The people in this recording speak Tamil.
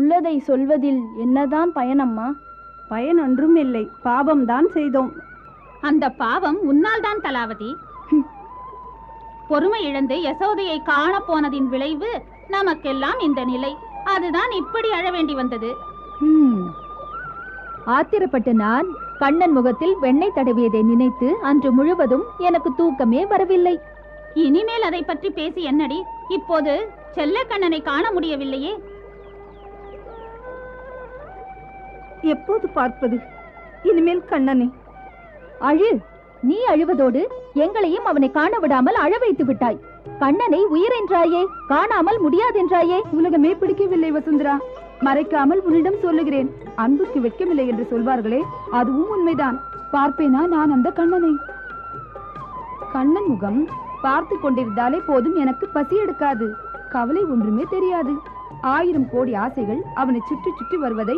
உள்ளதை சொல்வதில் என்னதான் பயனம்மா? பயன் ஒன்றும் இல்லை, பாவம்தான் செய்தோம். அந்த பாவம் உன்னால் தான் கலாவதி. பொறுமை இழந்து யசோதையை காண போனதின் விளைவு நமக்கெல்லாம் இந்த நிலை. அதுதான் இப்படி அழ வேண்டி வந்தது. ஆத்திரப்பட்ட நான் கண்ணன் முகத்தில் வெண்ணெய் தடவியதை நினைத்து அன்று முழுவதும் எனக்கு தூக்கமே வரவில்லை. இனிமேல் அதை பற்றி பேசி என்னடி? இப்போது செல்ல கண்ணனை காண முடியவில்லையே. எப்போது பார்ப்பது இனிமேல் கண்ணனை? அழு. நீ அழுவதோடு எங்களையும் அவனை காண விடாமல் அழ வைத்து விட்டாய். கண்ணனை உயிர் என்றாயே, காணாமல் முடியாதென்றாயே. உலகமே பிடிக்கவில்லை வசுந்தரா. மறைக்காமல் உன்னிடம் சொல்லுகிறேன். அன்புக்கு வெட்கமில்லை என்று சொல்வார்களே, அதுவும் உண்மைதான். பார்ப்பேனா நான் அந்த கண்ணனை? கண்ணன் முகம் பார்த்து கொண்டிருந்தாலே போதும், எனக்கு பசி எடுக்காது, கவலை ஒன்றுமே தெரியாது. 1000 கோடி ஆசைகள் அவனை சுற்றி சுற்றி வருவதை